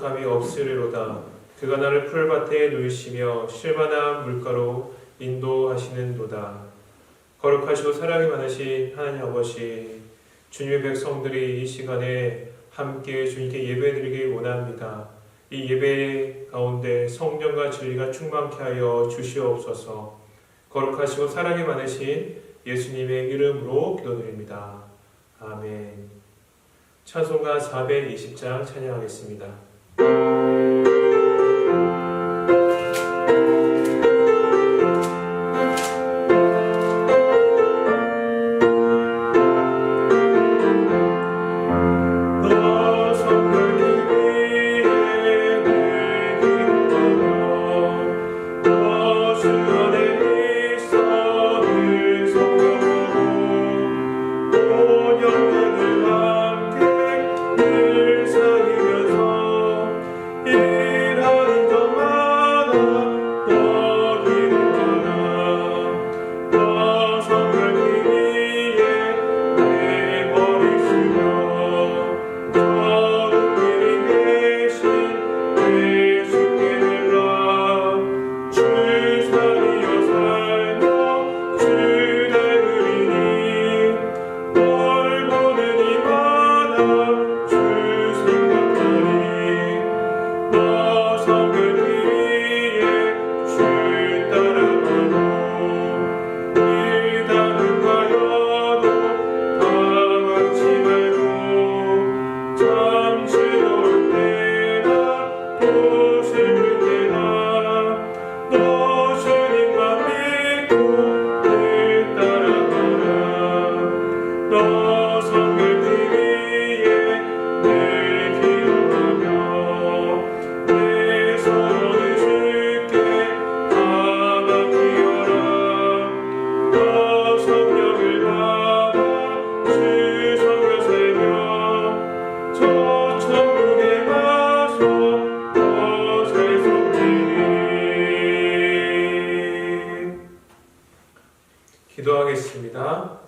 거룩함이 없으리로다. 그가 나를 풀밭에 누이시며 실만한 물가로 인도하시는도다. 거룩하시고 사랑이 많으신 하나님 아버지, 주님의 백성들이 이 시간에 함께 주님께 예배드리기 원합니다. 이 예배 가운데 성령과 진리가 충만케 하여 주시옵소서. 거룩하시고 사랑이 많으신 예수님의 이름으로 기도드립니다. 아멘. 찬송가 420장 찬양하겠습니다. 기도하겠습니다.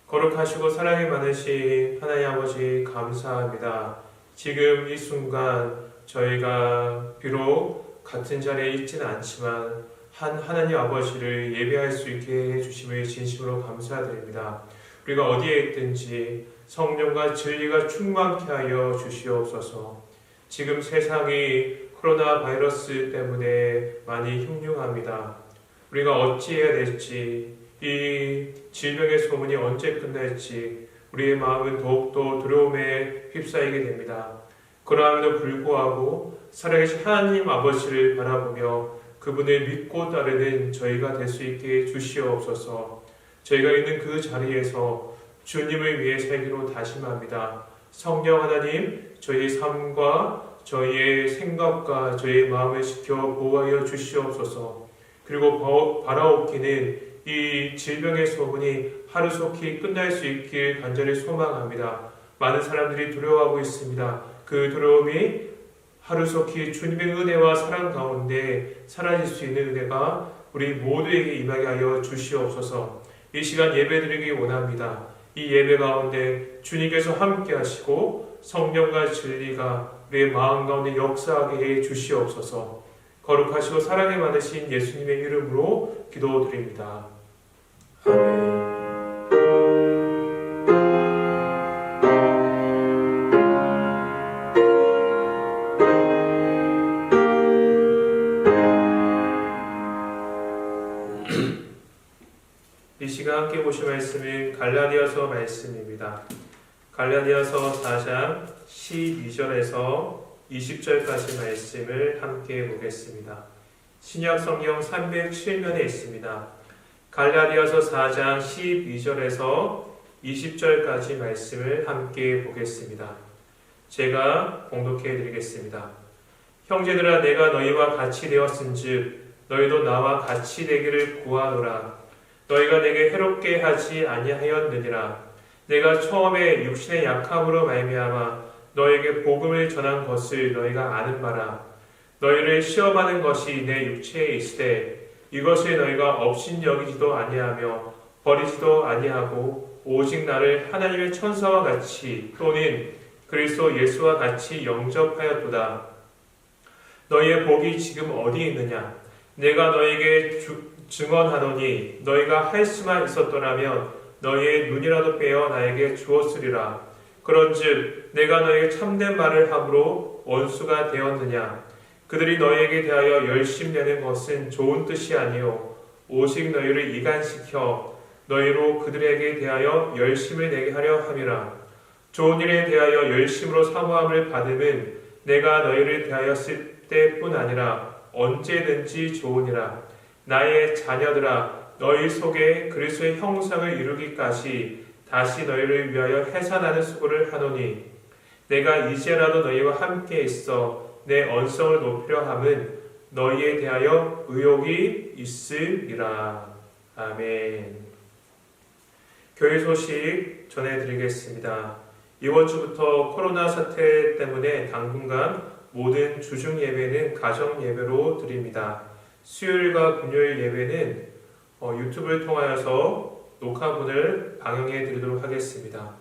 거룩하시고 사랑이 많으신 하나님 아버지 감사합니다. 지금 이 순간 저희가 비록 같은 자리에 있지는 않지만 한 하나님 아버지를 예배할 수 있게 해주심을 진심으로 감사드립니다. 우리가 어디에 있든지 성령과 진리가 충만케 하여 주시옵소서. 지금 세상이 코로나 바이러스 때문에 많이 흉흉합니다. 우리가 어찌해야 될지, 이 질병의 소문이 언제 끝날지 우리의 마음은 더욱더 두려움에 휩싸이게 됩니다. 그러함에도 불구하고 살아계신 하나님 아버지를 바라보며 그분을 믿고 따르는 저희가 될 수 있게 주시옵소서. 저희가 있는 그 자리에서 주님을 위해 살기로 다짐합니다. 성령 하나님, 저희의 삶과 저희의 생각과 저희의 마음을 지켜 보호하여 주시옵소서. 그리고 바라옵기는 이 질병의 소문이 하루속히 끝날 수 있길 간절히 소망합니다. 많은 사람들이 두려워하고 있습니다. 그 두려움이 하루속히 주님의 은혜와 사랑 가운데 사라질 수 있는 은혜가 우리 모두에게 임하게 하여 주시옵소서. 이 시간 예배드리기 원합니다. 이 예배 가운데 주님께서 함께 하시고 성령과 진리가 우리의 마음 가운데 역사하게 해 주시옵소서. 거룩하시고 사랑이 많으신 예수님의 이름으로 기도드립니다. 아멘. 이 시간 함께 보실 말씀은 갈라디아서 말씀입니다. 갈라디아서 4장 12절에서 20절까지 말씀을 함께 보겠습니다. 신약 성경 307면에 있습니다. 갈라디아서 4장 12절에서 20절까지 말씀을 함께 보겠습니다. 제가 봉독해 드리겠습니다. 형제들아, 내가 너희와 같이 되었은즉 너희도 나와 같이 되기를 구하노라. 너희가 내게 해롭게 하지 아니하였느니라. 내가 처음에 육신의 약함으로 말미암아 너에게 복음을 전한 것을 너희가 아는 바라. 너희를 시험하는 것이 내 육체에 있으되 이것을 너희가 업신여기지도 아니하며 버리지도 아니하고 오직 나를 하나님의 천사와 같이 또는 그리스도 예수와 같이 영접하였도다. 너희의 복이 지금 어디 있느냐? 내가 너희에게 증언하노니 너희가 할 수만 있었더라면 너희의 눈이라도 빼어 나에게 주었으리라. 그런즉 내가 너희에게 참된 말을 함으로 원수가 되었느냐? 그들이 너희에게 대하여 열심내는 것은 좋은 뜻이 아니요 오직 너희를 이간시켜 너희로 그들에게 대하여 열심을 내게 하려 함이라. 좋은 일에 대하여 열심으로 사모함을 받음은 내가 너희를 대하였을 때뿐 아니라 언제든지 좋으니라. 나의 자녀들아, 너희 속에 그리스도의 형상을 이루기까지 다시 너희를 위하여 해산하는 수고를 하노니 내가 이제라도 너희와 함께 있어 내 언성을 높이려 함은 너희에 대하여 의욕이 있으리라. 아멘. 교회 소식 전해드리겠습니다. 이번 주부터 코로나 사태 때문에 당분간 모든 주중 예배는 가정 예배로 드립니다. 수요일과 금요일 예배는 유튜브를 통하여서 녹화분을 방영해 드리도록 하겠습니다.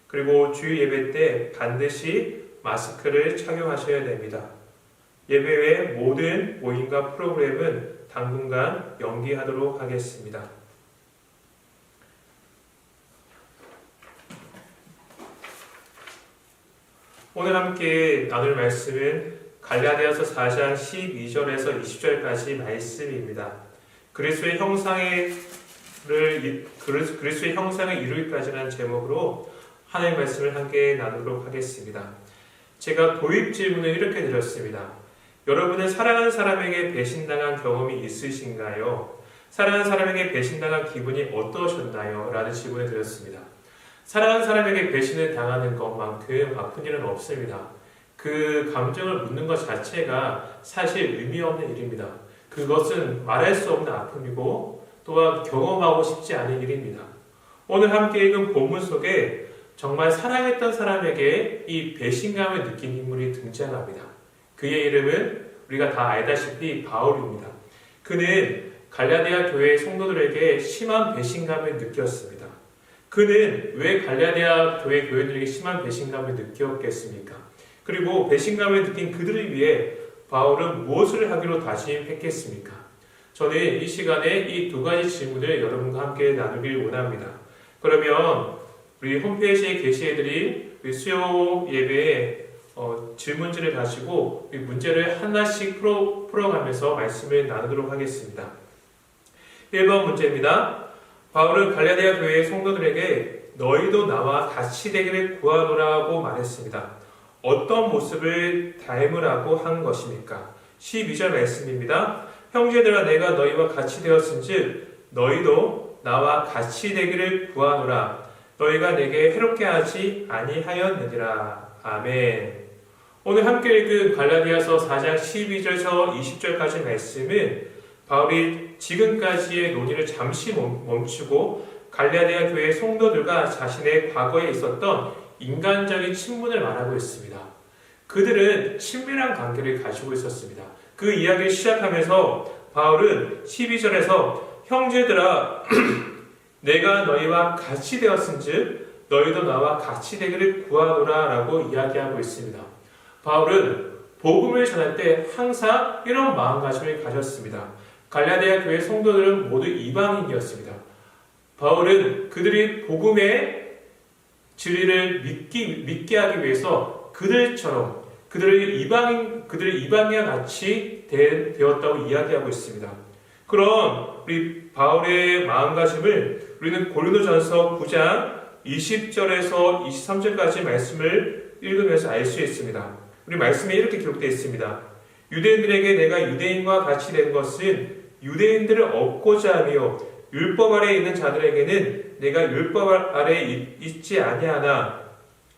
그리고 주일 예배 때 반드시 마스크를 착용하셔야 됩니다. 예배 외 모든 모임과 프로그램은 당분간 연기하도록 하겠습니다. 오늘 함께 나눌 말씀은 갈라디아서 4장 12절에서 20절까지 말씀입니다. 그리스도의 형상을 이루기까지라는 제목으로 하나님의 말씀을 함께 나누도록 하겠습니다. 제가 도입 질문을 이렇게 드렸습니다. 여러분은 사랑하는 사람에게 배신당한 경험이 있으신가요? 사랑하는 사람에게 배신당한 기분이 어떠셨나요? 라는 질문을 드렸습니다. 사랑하는 사람에게 배신을 당하는 것만큼 아픈 일은 없습니다. 그 감정을 묻는 것 자체가 사실 의미 없는 일입니다. 그것은 말할 수 없는 아픔이고 또한 경험하고 싶지 않은 일입니다. 오늘 함께 읽은 본문 속에 정말 사랑했던 사람에게 이 배신감을 느낀 인물이 등장합니다. 그의 이름은 우리가 다 알다시피 바울입니다. 그는 갈라디아 교회 성도들에게 심한 배신감을 느꼈습니다. 그는 왜 갈라디아 교회 교인들에게 심한 배신감을 느꼈겠습니까? 그리고 배신감을 느낀 그들을 위해 바울은 무엇을 하기로 다짐했겠습니까? 저는 이 시간에 이 두 가지 질문을 여러분과 함께 나누길 원합니다. 그러면 우리 홈페이지에 게시해드린 수요 예배에 질문지를 가지고 문제를 하나씩 풀어가면서 말씀을 나누도록 하겠습니다. 1번 문제입니다. 바울은 갈라디아 교회의 성도들에게 너희도 나와 같이 되기를 구하노라고 말했습니다. 어떤 모습을 닮으라고 한 것입니까? 12절 말씀입니다. 형제들아 내가 너희와 같이 되었은즉 너희도 나와 같이 되기를 구하노라. 너희가 내게 해롭게 하지 아니하였느니라. 아멘. 오늘 함께 읽은 갈라디아서 4장 12절에서 20절까지 말씀은 바울이 지금까지의 논의를 잠시 멈추고 갈라디아 교회 성도들과 자신의 과거에 있었던 인간적인 친분을 말하고 있습니다. 그들은 친밀한 관계를 가지고 있었습니다. 그 이야기를 시작하면서 바울은 12절에서 형제들아 내가 너희와 같이 되었은즉 너희도 나와 같이 되기를 구하노라 라고 이야기하고 있습니다. 바울은 복음을 전할 때 항상 이런 마음가짐을 가졌습니다. 갈라디아 교회 성도들은 모두 이방인이었습니다. 바울은 그들이 복음의 진리를 믿게 하기 위해서 그들처럼 그들을 이방인과 같이 되었다고 이야기하고 있습니다. 그런 우리 바울의 마음가짐을 우리는 고린도전서 9장 20절에서 23절까지 말씀을 읽으면서 알 수 있습니다. 우리 말씀에 이렇게 기록되어 있습니다. 유대인들에게 내가 유대인과 같이 된 것은 유대인들을 얻고자 하며 율법 아래에 있는 자들에게는 내가 율법 아래에 있지 아니하나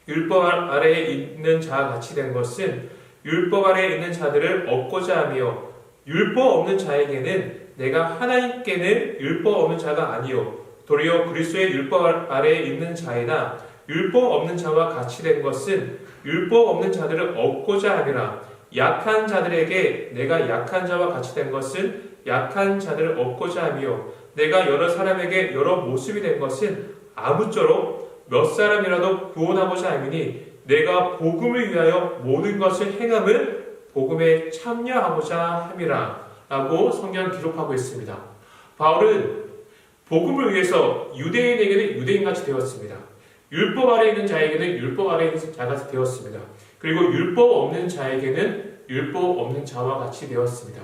율법 아래에 있는 자와 같이 된 것은 율법 아래에 있는 자들을 얻고자 하며 율법 없는 자에게는 내가 하나님께는 율법 없는 자가 아니요 도리어 그리스도의 율법 아래에 있는 자이나 율법 없는 자와 같이 된 것은 율법 없는 자들을 얻고자 하니라. 약한 자들에게 내가 약한 자와 같이 된 것은 약한 자들을 얻고자 하며 내가 여러 사람에게 여러 모습이 된 것은 아무쪼록 몇 사람이라도 구원하고자 함이니 내가 복음을 위하여 모든 것을 행함은 복음에 참여하고자 함이라 라고 성경 기록하고 있습니다. 바울은 복음을 위해서 유대인에게는 유대인같이 되었습니다. 율법 아래 있는 자에게는 율법 아래 있는 자같이 되었습니다. 그리고 율법 없는 자에게는 율법 없는 자와 같이 되었습니다.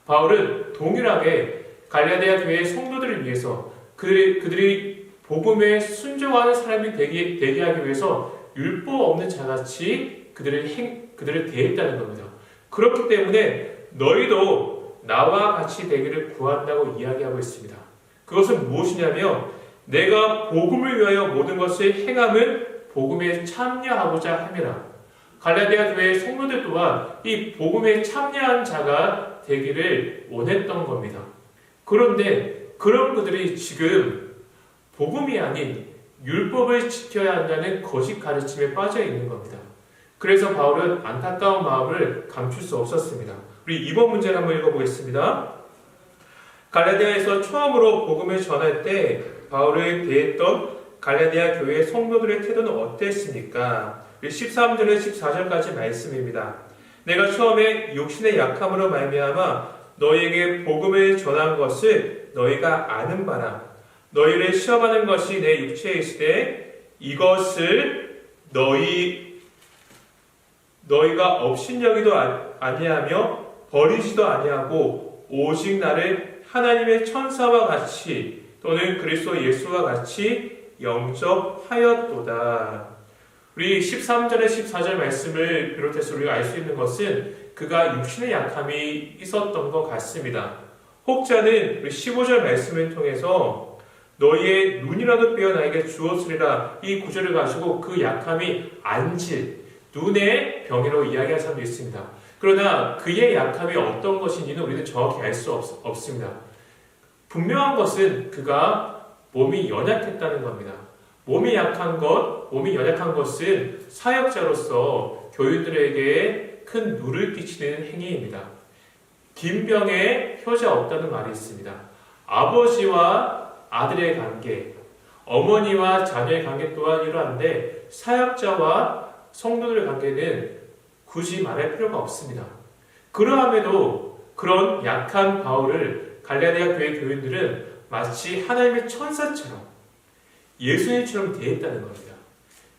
바울은 동일하게 갈라디아 교회의 성도들을 위해서 그들이 복음에 순종하는 사람이 되게 하기 위해서 율법 없는 자같이 그들을 대했다는 겁니다. 그렇기 때문에 너희도 나와 같이 되기를 구한다고 이야기하고 있습니다. 그것은 무엇이냐면 내가 복음을 위하여 모든 것을 행함은 복음에 참여하고자 함이라. 갈라디아 교회의 성도들 또한 이 복음에 참여한 자가 되기를 원했던 겁니다. 그런데 그런 그들이 지금 복음이 아닌 율법을 지켜야 한다는 거짓 가르침에 빠져 있는 겁니다. 그래서 바울은 안타까운 마음을 감출 수 없었습니다. 우리 이번 문제를 한번 읽어보겠습니다. 갈라디아에서 처음으로 복음을 전할 때 바울을 대했던 갈라디아 교회의 성도들의 태도는 어땠습니까? 13절에서 14절까지 말씀입니다. 내가 처음에 육신의 약함으로 말미암아 너희에게 복음을 전한 것을 너희가 아는 바라. 너희를 시험하는 것이 내 육체에 있으되 이것을 너희가 업신여기도 아니하며 버리지도 아니하고 오직 나를 하나님의 천사와 같이 또는 그리스도 예수와 같이 영접하였도다. 우리 13절에 14절 말씀을 비롯해서 우리가 알 수 있는 것은 그가 육신의 약함이 있었던 것 같습니다. 혹자는 우리 15절 말씀을 통해서 너희의 눈이라도 빼어 나에게 주었으리라 이 구절을 가지고 그 약함이 안질, 눈의 병이라고 이야기할 사람도 있습니다. 그러나 그의 약함이 어떤 것인지는 우리는 정확히 알 수 없습니다. 분명한 것은 그가 몸이 연약했다는 겁니다. 몸이 연약한 것은 사역자로서 교인들에게 큰 누를 끼치는 행위입니다. 긴 병에 효자 없다는 말이 있습니다. 아버지와 아들의 관계, 어머니와 자녀의 관계 또한 이러한데 사역자와 성도들의 관계는 굳이 말할 필요가 없습니다. 그러함에도 그런 약한 바울을 갈라디아 교회 교인들은 마치 하나님의 천사처럼 예수님처럼 대했다는 겁니다.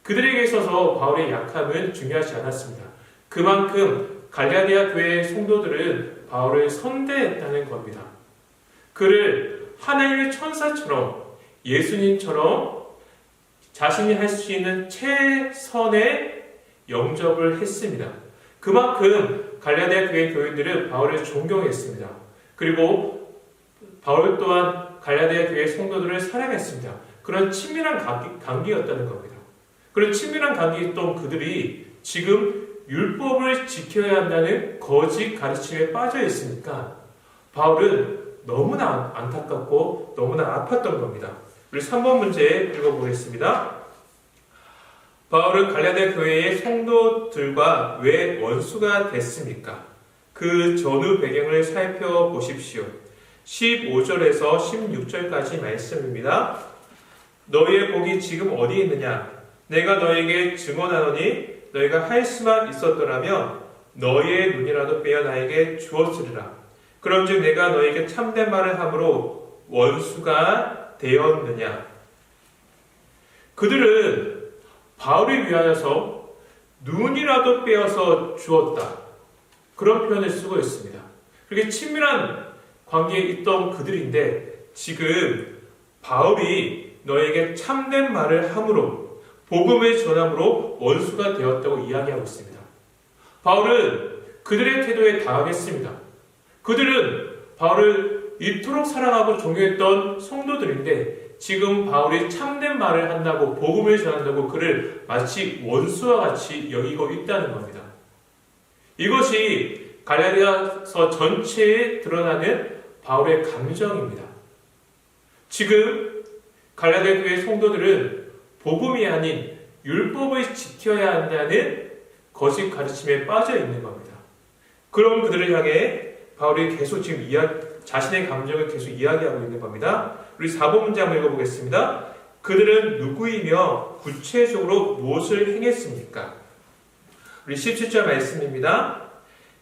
그들에게 있어서 바울의 약함은 중요하지 않았습니다. 그만큼 갈라디아 교회의 성도들은 바울을 선대했다는 겁니다. 그를 하나님의 천사처럼 예수님처럼 자신이 할 수 있는 최선의 영접을 했습니다. 그만큼 갈라디아 교회 교인들은 바울을 존경했습니다. 그리고 바울 또한 갈라디아 교회 성도들을 사랑했습니다. 그런 친밀한 관계였다는 겁니다. 그런 친밀한 관계였던 그들이 지금 율법을 지켜야 한다는 거짓 가르침에 빠져 있으니까 바울은 너무나 안타깝고 너무나 아팠던 겁니다. 우리 3번 문제 읽어보겠습니다. 바울은 갈라디아 교회의 성도들과 왜 원수가 됐습니까? 그 전후 배경을 살펴보십시오. 15절에서 16절까지 말씀입니다. 너희의 복이 지금 어디 있느냐? 내가 너희에게 증언하노니 너희가 할 수만 있었더라면 너희의 눈이라도 빼어 나에게 주었으리라. 그런즉 내가 너희에게 참된 말을 함으로 원수가 되었느냐? 그들은 바울을 위하여서 눈이라도 빼어서 주었다. 그런 표현을 쓰고 있습니다. 그렇게 친밀한 관계에 있던 그들인데 지금 바울이 너에게 참된 말을 함으로 복음을 전함으로 원수가 되었다고 이야기하고 있습니다. 바울은 그들의 태도에 당하겠습니다. 그들은 바울을 이토록 사랑하고 존경했던 성도들인데 지금 바울이 참된 말을 한다고 복음을 전한다고 그를 마치 원수와 같이 여기고 있다는 겁니다. 이것이 갈라디아서 전체에 드러나는 바울의 감정입니다. 지금 갈라디아 교회 성도들은 복음이 아닌 율법을 지켜야 한다는 거짓 가르침에 빠져 있는 겁니다. 그런 그들을 향해 바울이 계속 지금 자신의 감정을 계속 이야기하고 있는 겁니다. 우리 4번 문제 한번 읽어보겠습니다. 그들은 누구이며 구체적으로 무엇을 행했습니까? 우리 17절 말씀입니다.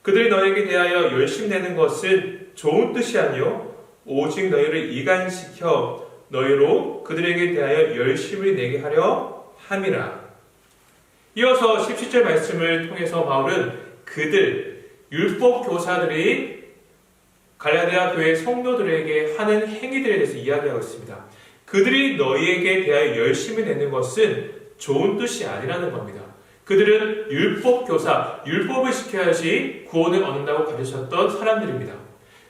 그들이 너에게 대하여 열심히 내는 것은 좋은 뜻이 아니요 오직 너희를 이간시켜 너희로 그들에게 대하여 열심히 내게 하려 함이라. 이어서 17절 말씀을 통해서 바울은 그들 율법 교사들이 갈라디아 교회 성도들에게 하는 행위들에 대해서 이야기하고 있습니다. 그들이 너희에게 대하여 열심히 내는 것은 좋은 뜻이 아니라는 겁니다. 그들은 율법 교사, 율법을 지켜야지 구원을 얻는다고 가르쳤던 사람들입니다.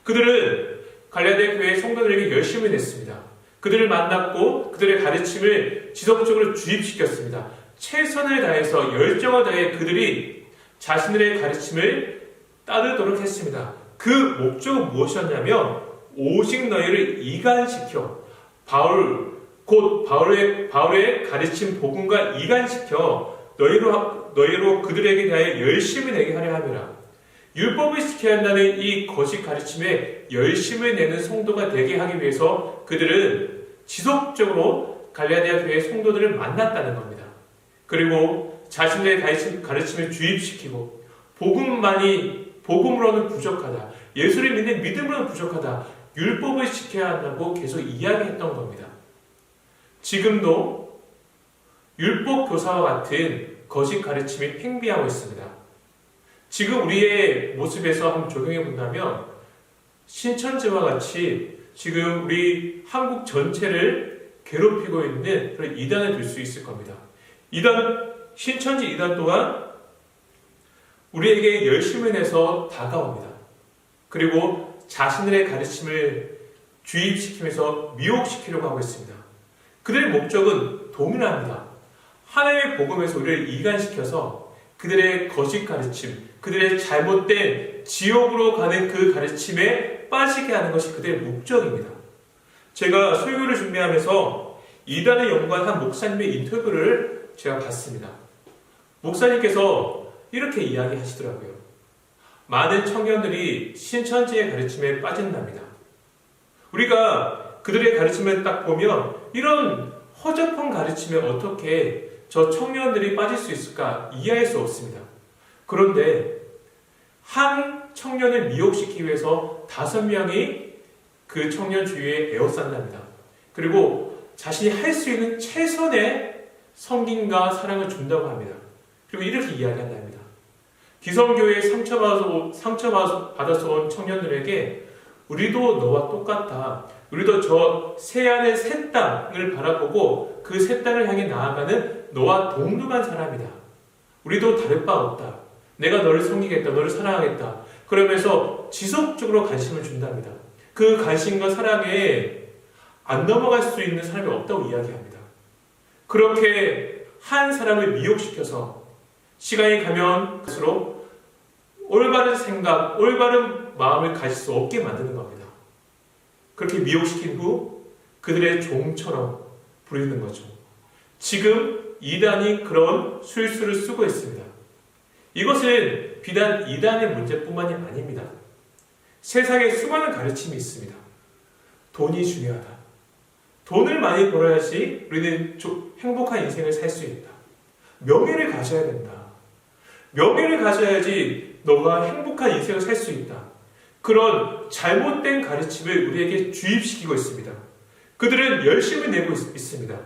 그들은 갈라디아 교회 성도들에게 열심히 냈습니다. 그들을 만났고 그들의 가르침을 지속적으로 주입시켰습니다. 최선을 다해서 열정을 다해 그들이 자신들의 가르침을 따르도록 했습니다. 그 목적은 무엇이었냐면 오직 너희를 이간시켜 곧 바울의 가르침 복음과 이간시켜 너희로 그들에게 대하여 열심히 내게 하려 함이라. 율법을 지켜야 한다는 이 거짓 가르침에 열심을 내는 성도가 되게 하기 위해서 그들은 지속적으로 갈라디아 교회 성도들을 만났다는 겁니다. 그리고 자신들의 가르침을 주입시키고 복음으로는 부족하다. 예수를 믿는 믿음으로는 부족하다. 율법을 지켜야 한다고 계속 이야기했던 겁니다. 지금도 율법 교사와 같은 거짓 가르침이 팽배하고 있습니다. 지금 우리의 모습에서 한번 적용해 본다면 신천지와 같이 지금 우리 한국 전체를 괴롭히고 있는 그런 이단을 들 수 있을 겁니다. 신천지 이단 또한 우리에게 열심을 내서 다가옵니다. 그리고 자신들의 가르침을 주입시키면서 미혹시키려고 하고 있습니다. 그들의 목적은 동일합니다. 하나님의 복음에서 우리를 이간시켜서 그들의 거짓 가르침, 그들의 잘못된 지옥으로 가는 그 가르침에 빠지게 하는 것이 그들의 목적입니다. 제가 설교를 준비하면서 이단에 연구한 목사님의 인터뷰를 제가 봤습니다. 목사님께서 이렇게 이야기하시더라고요. 많은 청년들이 신천지의 가르침에 빠진답니다. 우리가 그들의 가르침을 딱 보면 이런 허접한 가르침에 어떻게 저 청년들이 빠질 수 있을까 이해할 수 없습니다. 그런데 한 청년을 미혹시키기 위해서 5명이 그 청년 주위에 에워싼답니다. 그리고 자신이 할 수 있는 최선의 섬김과 사랑을 준다고 합니다. 그리고 이렇게 이야기한답니다. 기성교회에 상처받아서 온 청년들에게 우리도 너와 똑같다. 우리도 저 새하늘 새 땅을 바라보고 그 새 땅을 향해 나아가는 너와 동등한 사람이다. 우리도 다를 바 없다. 내가 너를 섬기겠다. 너를 사랑하겠다. 그러면서 지속적으로 관심을 준답니다. 그 관심과 사랑에 안 넘어갈 수 있는 사람이 없다고 이야기합니다. 그렇게 한 사람을 미혹시켜서 시간이 가면 갈수록 올바른 생각, 올바른 마음을 가질 수 없게 만드는 겁니다. 그렇게 미혹시킨 후 그들의 종처럼 부리는 거죠. 지금 이단이 그런 술수를 쓰고 있습니다. 이것은 비단 이단의 문제뿐만이 아닙니다. 세상에 수많은 가르침이 있습니다. 돈이 중요하다. 돈을 많이 벌어야지 우리는 행복한 인생을 살 수 있다. 명예를 가져야 된다. 명예를 가져야지 너가 행복한 인생을 살 수 있다. 그런 잘못된 가르침을 우리에게 주입시키고 있습니다. 그들은 열심히 내고 있습니다.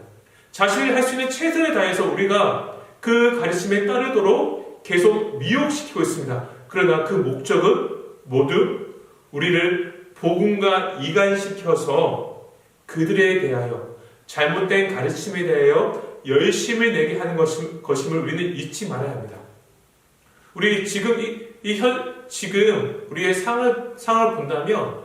자신이 할 수 있는 최선을 다해서 우리가 그 가르침에 따르도록 계속 미혹시키고 있습니다. 그러나 그 목적은 모두 우리를 복음과 이간시켜서 그들에 대하여 잘못된 가르침에 대하여 열심을 내게 하는 것임을 우리는 잊지 말아야 합니다. 우리 지금 지금 우리의 상을 본다면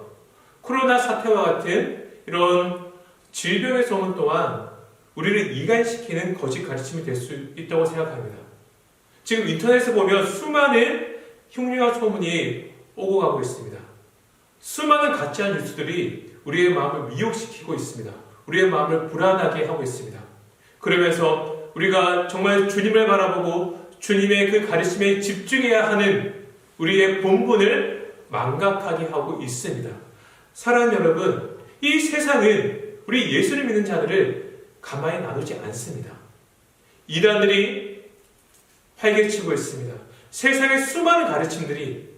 코로나 사태와 같은 이런 질병의 소문 또한 우리를 이간시키는 거짓 가르침이 될 수 있다고 생각합니다. 지금 인터넷에 보면 수많은 흉흉한 소문이 오고 가고 있습니다. 수많은 가짜 뉴스들이 우리의 마음을 미혹시키고 있습니다. 우리의 마음을 불안하게 하고 있습니다. 그러면서 우리가 정말 주님을 바라보고 주님의 그 가르침에 집중해야 하는 우리의 본분을 망각하게 하고 있습니다. 사랑하는 여러분, 이 세상은 우리 예수를 믿는 자들을 가만히 놔두지 않습니다. 이단들이 활개치고 있습니다. 세상의 수많은 가르침들이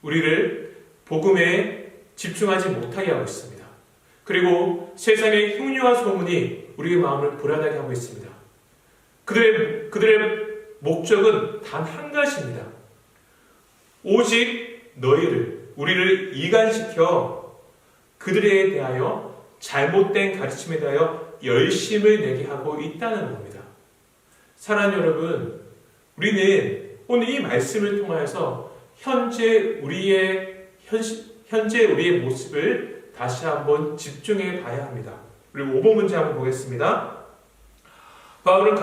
우리를 복음에 집중하지 못하게 하고 있습니다. 그리고 세상의 흉흉한 소문이 우리의 마음을 불안하게 하고 있습니다. 그들의 목적은 단 한 가지입니다. 오직 우리를 이간시켜 그들에 대하여 잘못된 가르침에 대하여 열심을 내게 하고 있다는 겁니다. 사랑하는 여러분, 우리는 오늘 이 말씀을 통하여서 현재 우리의 모습을 다시 한번 집중해 봐야 합니다. 우리 5번 문제 한번 보겠습니다. 바울은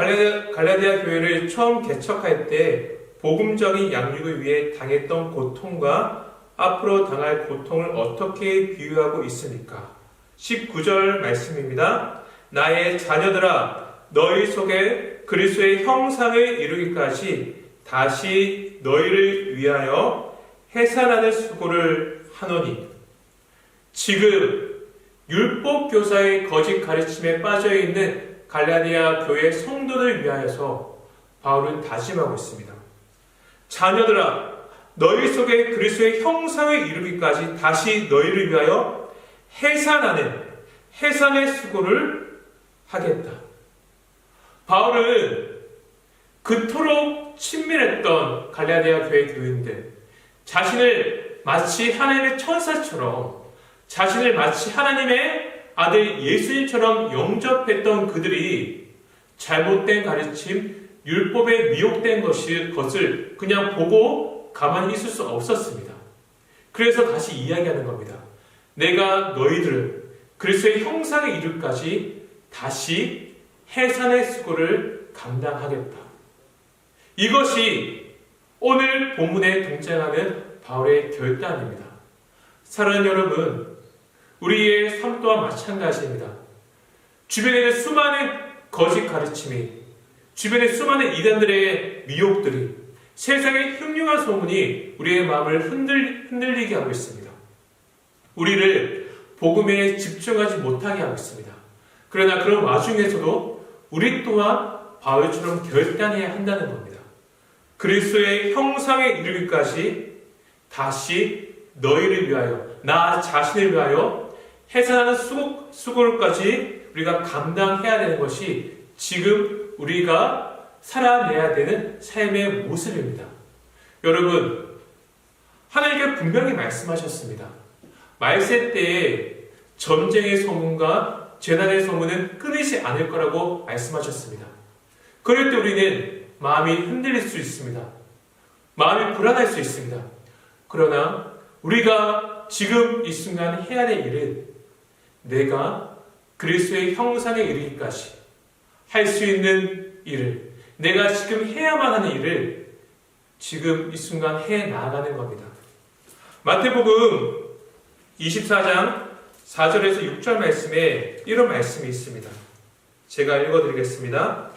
갈라디아 교회를 처음 개척할 때 복음적인 양육을 위해 당했던 고통과 앞으로 당할 고통을 어떻게 비유하고 있습니까? 19절 말씀입니다. 나의 자녀들아, 너희 속에 그리스도의 형상을 이루기까지 다시 너희를 위하여 해산하는 수고를 하노니. 지금 율법 교사의 거짓 가르침에 빠져 있는 갈라디아 교회 성도들 위하여서 바울은 다짐하고 있습니다. 자녀들아, 너희 속에 그리스도의 형상을 이루기까지 다시 너희를 위하여 해산의 수고를 하겠다. 바울은 그토록 친밀했던 갈라디아 교회 교인들, 자신을 마치 하나님의 천사처럼, 자신을 마치 하나님의 아들 예수님처럼 영접했던 그들이 잘못된 가르침, 율법에 미혹된 것을 그냥 보고 가만히 있을 수 없었습니다. 그래서 다시 이야기하는 겁니다. 내가 너희들을 그리스도의 형상에 이르기까지 다시 해산의 수고를 감당하겠다. 이것이 오늘 본문에 등장하는 바울의 결단입니다. 사랑하는 여러분, 우리의 삶 또한 마찬가지입니다. 주변에는 수많은 거짓 가르침이, 주변의 수많은 이단들의 미혹들이, 세상의 흉흉한 소문이 우리의 마음을 흔들리게 하고 있습니다. 우리를 복음에 집중하지 못하게 하고 있습니다. 그러나 그런 와중에서도 우리 또한 바울처럼 결단해야 한다는 겁니다. 그리스도의 형상에 이르기까지 다시 너희를 위하여, 나 자신을 위하여 해산하는 수고까지 우리가 감당해야 되는 것이 지금 우리가 살아내야 되는 삶의 모습입니다. 여러분, 하나님께 분명히 말씀하셨습니다. 말세 때에 전쟁의 소문과 재난의 소문은 끊이지 않을 거라고 말씀하셨습니다. 그럴 때 우리는 마음이 흔들릴 수 있습니다. 마음이 불안할 수 있습니다. 그러나 우리가 지금 이 순간 해야 될 일은 내가 그리스도의 형상에 이르기까지 할 수 있는 일을, 내가 지금 해야만 하는 일을 지금 이 순간 해 나가는 겁니다. 마태복음 24장 4절에서 6절 말씀에 이런 말씀이 있습니다. 제가 읽어드리겠습니다.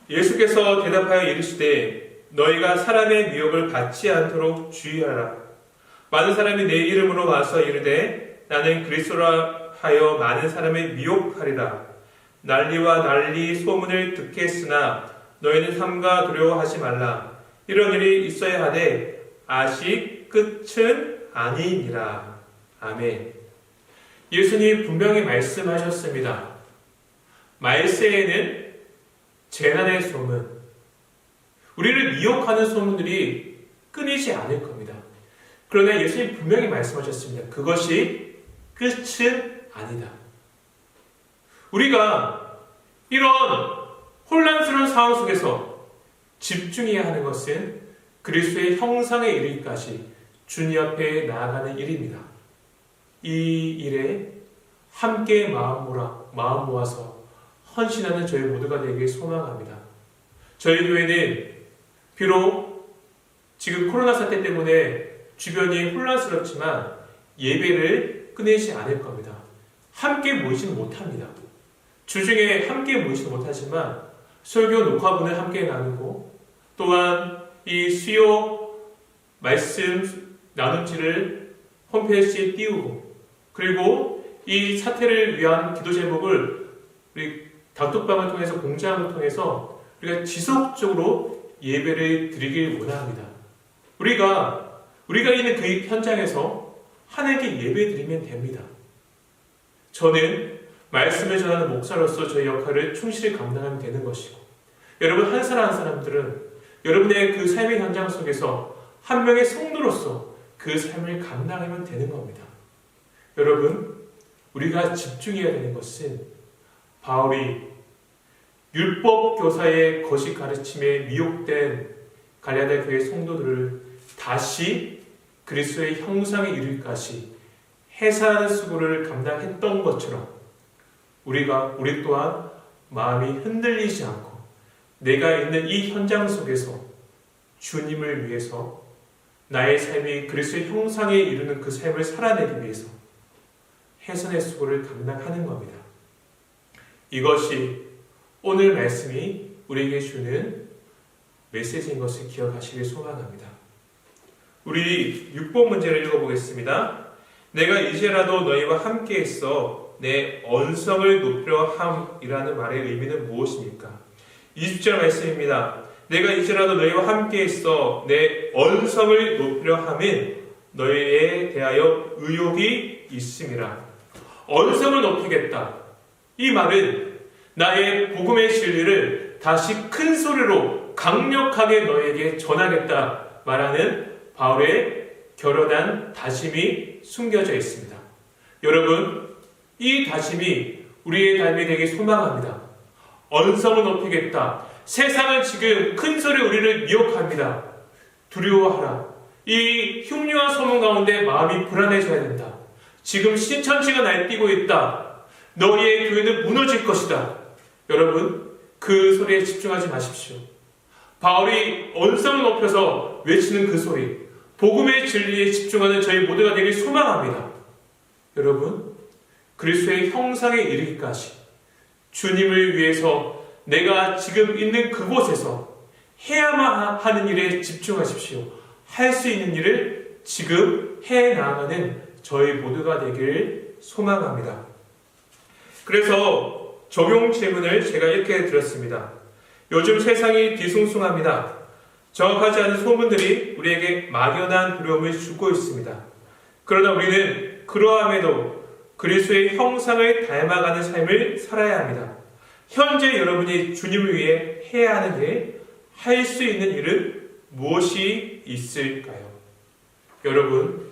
예수께서 대답하여 이르시되 너희가 사람의 미혹을 받지 않도록 주의하라. 많은 사람이 내 이름으로 와서 이르되 나는 그리스도라 하여 많은 사람을 미혹하리라. 난리와 난리 소문을 듣겠으나 너희는 삼가 두려워하지 말라. 이런 일이 있어야 하되 아직 끝은 아니니라. 아멘. 예수님이 분명히 말씀하셨습니다. 말세에는 재난의 소문, 우리를 미혹하는 소문들이 끊이지 않을 겁니다. 그러나 예수님이 분명히 말씀하셨습니다. 그것이 끝은 아니다. 우리가 이런 혼란스러운 상황 속에서 집중해야 하는 것은 그리스도의 형상에 이르기까지 주님 앞에 나아가는 일입니다. 이 일에 함께 마음 모아서 헌신하는 저희 모두가 되길 소망합니다. 저희 교회는 비록 지금 코로나 사태 때문에 주변이 혼란스럽지만 예배를 끊이지 않을 겁니다. 함께 모이지는 못합니다. 주중에 함께 모이지는 못하지만 설교 녹화분을 함께 나누고 또한 이 수요 말씀 나눔지를 홈페이지에 띄우고 그리고 이 사태를 위한 기도 제목을 우리 단톡방을 통해서 공지함을 통해서 우리가 지속적으로 예배를 드리길 원합니다. 우리가 있는 그 현장에서 하나님께 예배드리면 됩니다. 저는 말씀을 전하는 목사로서 저의 역할을 충실히 감당하면 되는 것이고, 여러분 한 사람 한 사람들은 여러분의 그 삶의 현장 속에서 한 명의 성도로서 그 삶을 감당하면 되는 겁니다. 여러분, 우리가 집중해야 되는 것은 바울이 율법 교사의 거짓 가르침에 미혹된 갈라디아 교회 성도들을 다시 그리스도의 형상에 이르기까지 해산하는 수고를 감당했던 것처럼 우리 또한 마음이 흔들리지 않고 내가 있는 이 현장 속에서 주님을 위해서 나의 삶이 그리스도의 형상에 이르는 그 삶을 살아내기 위해서 해산의 수고를 감당하는 겁니다. 이것이 오늘 말씀이 우리에게 주는 메시지인 것을 기억하시길 소망합니다. 우리 6번 문제를 읽어보겠습니다. 내가 이제라도 너희와 함께 있어 내 언성을 높이려 함이라는 말의 의미는 무엇입니까? 20절 말씀입니다. 내가 이제라도 너희와 함께 있어 내 언성을 높이려 함은 너희에 대하여 의욕이 있음이라. 언성을 높이겠다. 이 말은 나의 복음의 진리를 다시 큰 소리로 강력하게 너에게 전하겠다 말하는 바울의 결연한 다짐이 숨겨져 있습니다. 여러분, 이 다짐이 우리의 삶이 되기 소망합니다. 언성을 높이겠다. 세상은 지금 큰 소리 우리를 미혹합니다. 두려워하라. 이 흉흉한 소문 가운데 마음이 불안해져야 된다. 지금 신천지가 날뛰고 있다. 너희의 교회는 무너질 것이다. 여러분, 그 소리에 집중하지 마십시오. 바울이 언성을 높여서 외치는 그 소리, 복음의 진리에 집중하는 저희 모두가 되길 소망합니다. 여러분, 그리스도의 형상에 이르기까지 주님을 위해서 내가 지금 있는 그곳에서 해야만 하는 일에 집중하십시오. 할 수 있는 일을 지금 해 나가는 저희 모두가 되길 소망합니다. 그래서 적용 질문을 제가 이렇게 드렸습니다. 요즘 세상이 뒤숭숭합니다. 정확하지 않은 소문들이 우리에게 막연한 두려움을 주고 있습니다. 그러나 우리는 그러함에도 그리스도의 형상을 닮아가는 삶을 살아야 합니다. 현재 여러분이 주님을 위해 해야 하는 일, 할 수 있는 일은 무엇이 있을까요? 여러분,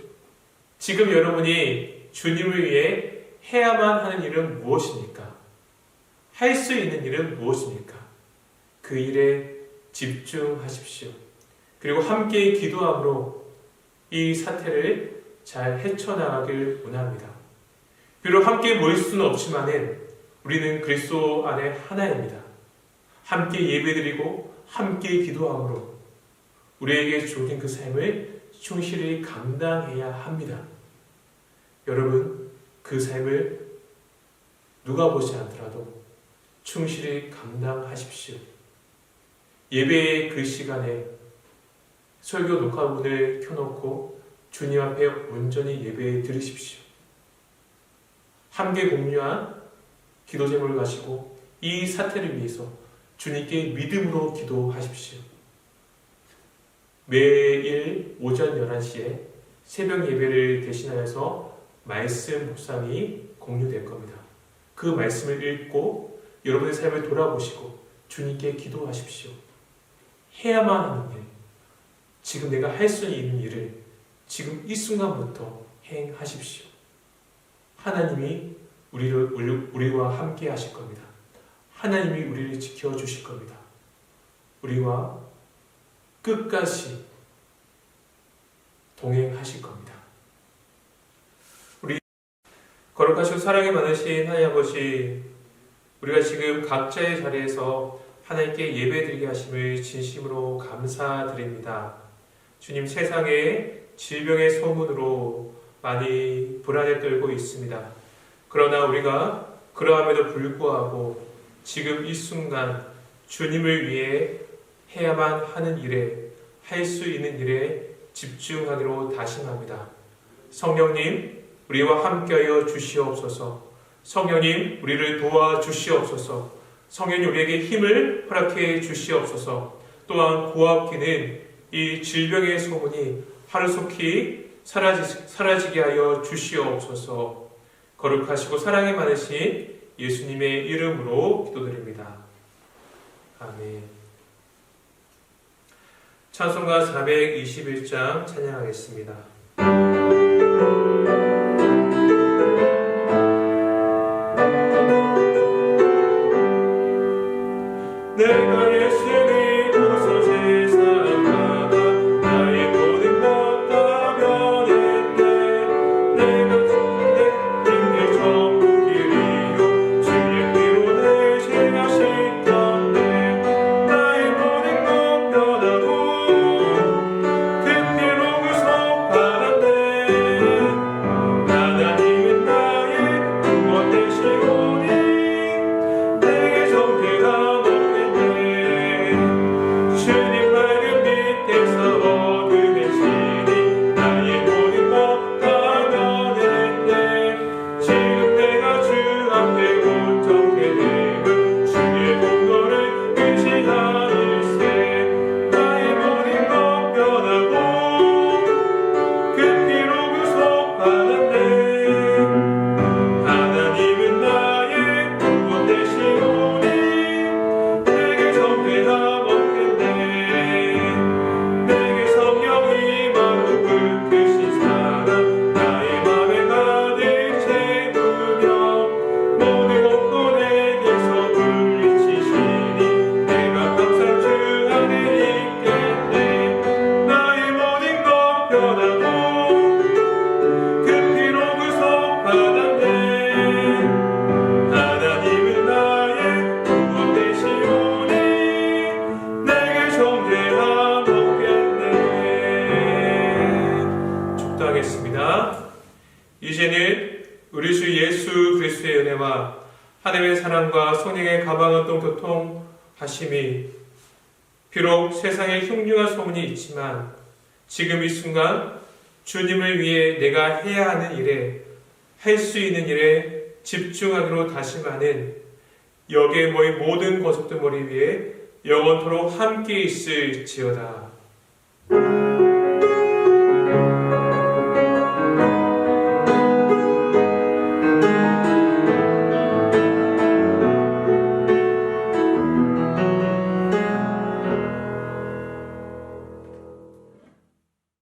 지금 여러분이 주님을 위해 해야만 하는 일은 무엇입니까? 할 수 있는 일은 무엇입니까? 그 일에 집중하십시오. 그리고 함께 기도함으로 이 사태를 잘 헤쳐나가길 원합니다. 비록 함께 모일 수는 없지만은 우리는 그리스도 안에 하나입니다. 함께 예배드리고 함께 기도함으로 우리에게 주어진 그 삶을 충실히 감당해야 합니다. 여러분, 그 삶을 누가 보지 않더라도 충실히 감당하십시오. 예배의 그 시간에 설교 녹화본을 켜놓고 주님 앞에 온전히 예배 드리십시오. 함께 공유한 기도 제목을 가지고 이 사태를 위해서 주님께 믿음으로 기도하십시오. 매일 오전 11시에 새벽 예배를 대신하여서 말씀 묵상이 공유될 겁니다. 그 말씀을 읽고 여러분의 삶을 돌아보시고 주님께 기도하십시오. 해야만 하는 일, 지금 내가 할 수 있는 일을 지금 이 순간부터 행하십시오. 하나님이 우리와 함께 하실 겁니다. 하나님이 우리를 지켜주실 겁니다. 우리와 끝까지 동행하실 겁니다. 우리 거룩하시고 사랑이 많으신 하나님 아버지, 우리가 지금 각자의 자리에서 하나님께 예배드리게 하심을 진심으로 감사드립니다. 주님, 세상에 질병의 소문으로 많이 불안에 떨고 있습니다. 그러나 우리가 그러함에도 불구하고 지금 이 순간 주님을 위해 해야만 하는 일에, 할 수 있는 일에 집중하기로 다짐합니다. 성령님, 우리와 함께하여 주시옵소서. 성령님, 우리를 도와주시옵소서. 성령님, 우리에게 힘을 허락해 주시옵소서. 또한 고압기는 이 질병의 소문이 하루속히 사라지게 하여 주시옵소서. 거룩하시고 사랑이 많으신 예수님의 이름으로 기도드립니다. 아멘. 찬송가 421장 찬양하겠습니다. 내가 예수를 보소 세상마다 나의 모든 것 다 변했네. 내가 내 인생 전부 길이요 주의 피로 내 죄가 씻었네. 나의 모든 것 변하고 그 피로 구속받았네. 하나님은 나의 구원 되시오니 내게 정죄가 주님 밝은 빛에서 어두워지니 나의 모든 것 다 변했네. 지금 내가 주 앞에 온전케 되면 주의 공로를 의지하일세. 나의 모든 것 변하고 그 피로 구속받았네. 하나님은 나의 구원 되시오니 내게 정죄가 내게 성령이 마구 불크신 사랑 나의 맘에 가득 채우며 모든 것도 내게서 물리치시니 내가 항상 주 안에 있겠네. 나의 모든 것 변하고 그 피로 구속받았네. 하나님은 나의 구원 되시오니 내게 정죄함 축도하겠습니다. 이제는 우리 주 예수 그리스도의 은혜와 하나님의 사랑과 성령의 가방운동 교통하심이 비록 세상에 흉흉한 소문이 있지만 지금 이 순간 주님을 위해 내가 해야 하는 일에 할 수 있는 일에 집중하기로 다짐하는 여기에 모인 모든 거석들 머리 위에 영원토록 함께 있을지어다.